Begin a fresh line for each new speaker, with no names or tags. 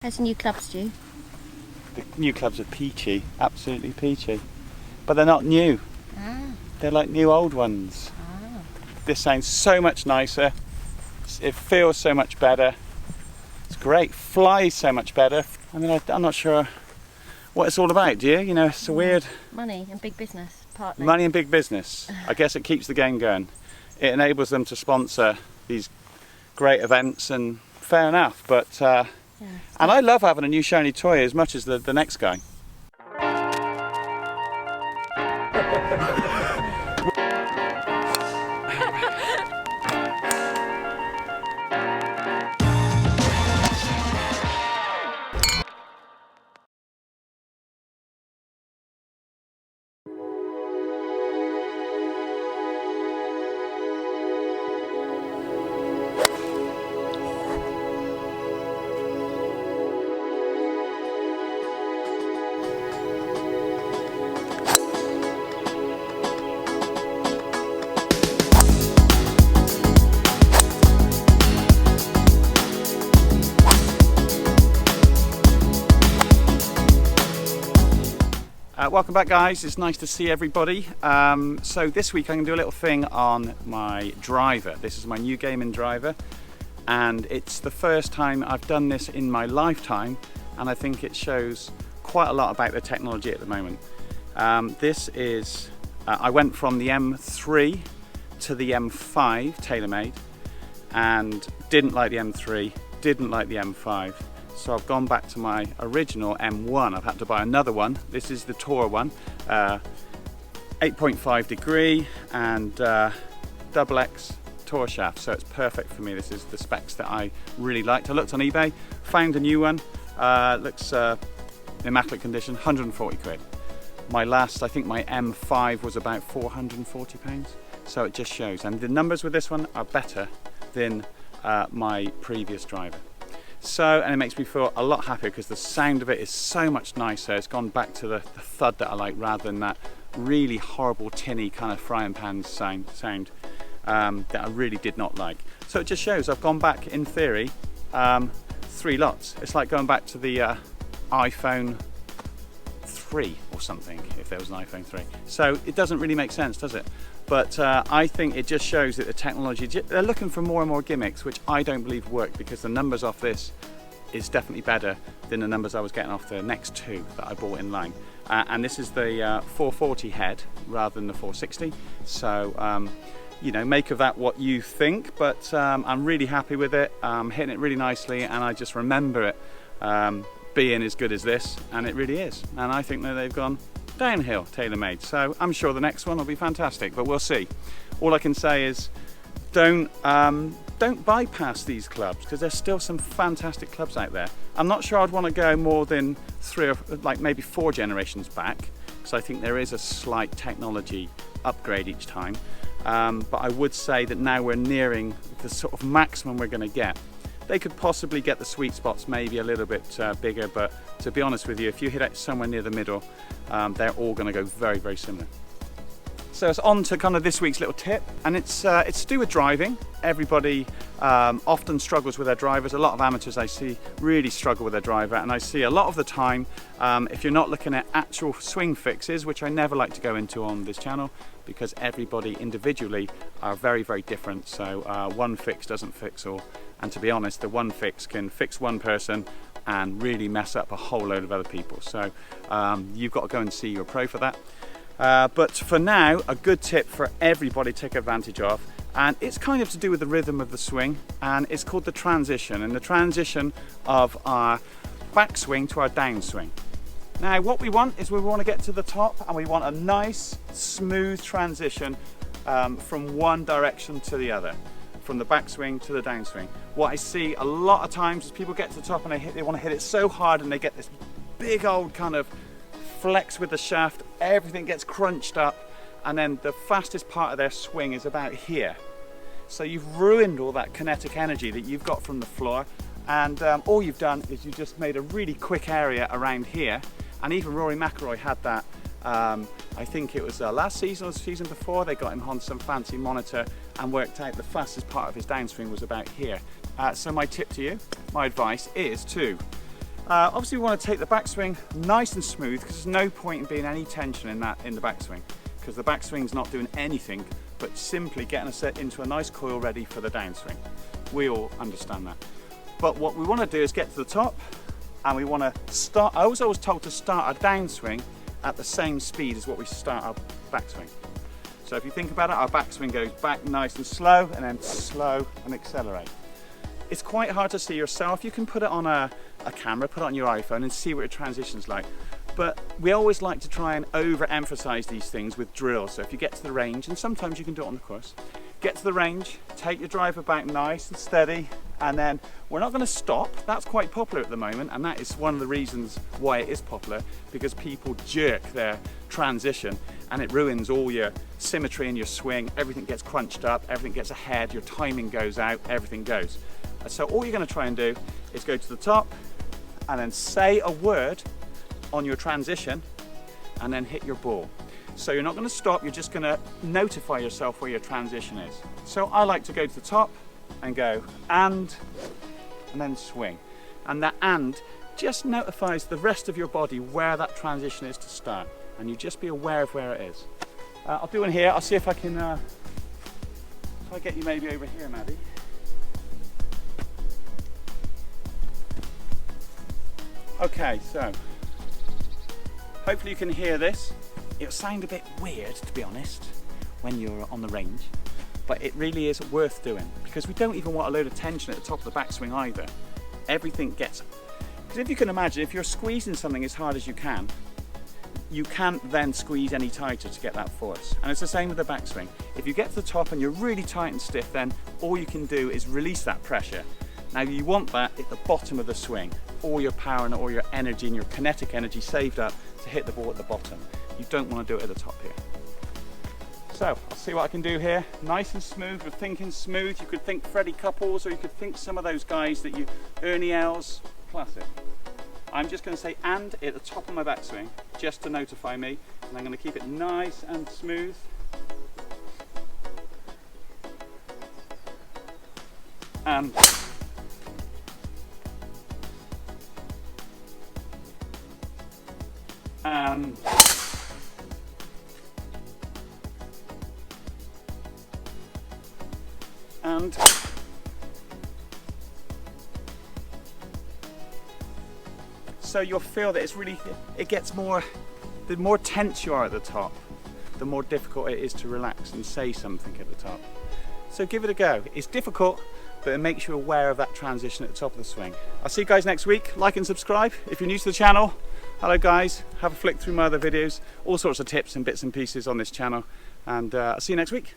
How's the new club, Stu?
The new clubs are peachy, absolutely peachy. But they're not new.
Ah.
They're like new old ones.
Ah.
This sounds so much nicer. It feels so much better. It's great. Flies so much better. I mean, I'm not sure what it's all about, do you? You know, it's a weird...
Money and big business, partly.
Money and big business. I guess it keeps the game going. It enables them to sponsor these great events, and fair enough. But and I love having a new shiny toy as much as the next guy. Welcome back, guys. It's nice to see everybody. So this week I'm going to do a little thing on my driver. This is my new gaming driver, and it's the first time I've done this in my lifetime, and I think it shows quite a lot about the technology at the moment. This is, I went from the M3 to the M5 TaylorMade, and didn't like the M3, didn't like the M5. So I've gone back to my original M1. I've had to buy another one. This is the Tour one, 8.5 degree and double X Tour shaft. So it's perfect for me. This is the specs that I really liked. I looked on eBay, found a new one. Looks immaculate condition, 140 quid. My last, I think my M5 was about 440 pounds. So it just shows. And the numbers with this one are better than my previous driver. So, and it makes me feel a lot happier because the sound of it is so much nicer. It's gone back to the thud that I like, rather than that really horrible tinny kind of frying pan sound that I really did not like. So it just shows I've gone back, in theory, 3 lots. It's like going back to the iPhone 3 or something, if there was an iPhone 3. So it doesn't really make sense, does it? But I think it just shows that the technology, they're looking for more and more gimmicks, which I don't believe work, because the numbers off this is definitely better than the numbers I was getting off the next 2 that I bought in line. And this is the 440 head rather than the 460. So, you know, make of that what you think, but I'm really happy with it. I'm hitting it really nicely, and I just remember it being as good as this, and it really is. And I think that they've gone downhill, TaylorMade. So I'm sure the next one will be fantastic, but we'll see. All I can say is don't bypass these clubs, because there's still some fantastic clubs out there. I'm not sure I'd want to go more than 3 or like maybe 4 generations back, because I think there is a slight technology upgrade each time. But I would say that now we're nearing the sort of maximum we're going to get. They could possibly get the sweet spots maybe a little bit bigger, but to be honest with you, if you hit it somewhere near the middle, they're all going to go very, very similar. So it's on to kind of this week's little tip, and it's to do with driving. Everybody often struggles with their drivers. A lot of amateurs I see really struggle with their driver, and I see a lot of the time, if you're not looking at actual swing fixes, which I never like to go into on this channel, because everybody individually are very, very different. So one fix doesn't fix all. And to be honest, the one fix can fix one person and really mess up a whole load of other people. So you've got to go and see your pro for that. But for now, a good tip for everybody to take advantage of, and it's kind of to do with the rhythm of the swing, and it's called the transition, and the transition of our backswing to our downswing. Now what we want is we want to get to the top, and we want a nice smooth transition from one direction to the other, from the backswing to the downswing. What I see a lot of times is people get to the top and they want to hit it so hard, and they get this big old kind of flex with the shaft, everything gets crunched up, and then the fastest part of their swing is about here. So you've ruined all that kinetic energy that you've got from the floor, and all you've done is you just made a really quick area around here. And even Rory McIlroy had that, I think it was last season or the season before. They got him on some fancy monitor and worked out the fastest part of his downswing was about here. So my tip to you, my advice is to Obviously we want to take the backswing nice and smooth, because there's no point in being any tension in the backswing, because the backswing's not doing anything but simply getting us into a nice coil ready for the downswing. We all understand that. But what we want to do is get to the top, and we want to start. I was always told to start our downswing at the same speed as what we start our backswing. So if you think about it, our backswing goes back nice and slow, and then slow and accelerate. It's quite hard to see yourself. You can put it on a camera, put it on your iPhone and see what your transition's like. But we always like to try and overemphasize these things with drills. So if you get to the range, and sometimes you can do it on the course, get to the range, take your driver back nice and steady, and then we're not going to stop. That's quite popular at the moment, and that is one of the reasons why it is popular, because people jerk their transition and it ruins all your symmetry in your swing. Everything gets crunched up, everything gets ahead, your timing goes out, everything goes. So all you're going to try and do is go to the top and then say a word on your transition and then hit your ball. So you're not going to stop, you're just going to notify yourself where your transition is. So I like to go to the top and go and then swing. And that and just notifies the rest of your body where that transition is to start. And you just be aware of where it is. I'll do one here. I'll see if I can if I get you maybe over here, Maddie. Okay, so hopefully you can hear this. It'll sound a bit weird, to be honest, when you're on the range, but it really is worth doing, because we don't even want a load of tension at the top of the backswing either. Everything gets, because if you can imagine, if you're squeezing something as hard as you can't then squeeze any tighter to get that force. And it's the same with the backswing. If you get to the top and you're really tight and stiff, then all you can do is release that pressure. Now you want that at the bottom of the swing, all your power and all your energy and your kinetic energy saved up to hit the ball at the bottom. You don't want to do it at the top here. So I'll see what I can do here. Nice and smooth. We're thinking smooth. You could think Freddie Couples, or you could think some of those guys that Ernie Els, classic. I'm just going to say and at the top of my backswing just to notify me, and I'm going to keep it nice and smooth. And so you'll feel that it gets more, the more tense you are at the top, the more difficult it is to relax and say something at the top. So give it a go. It's difficult, but it makes you aware of that transition at the top of the swing. I'll see you guys next week. Like and subscribe if you're new to the channel. Hello guys, have a flick through my other videos, all sorts of tips and bits and pieces on this channel, and I'll see you next week.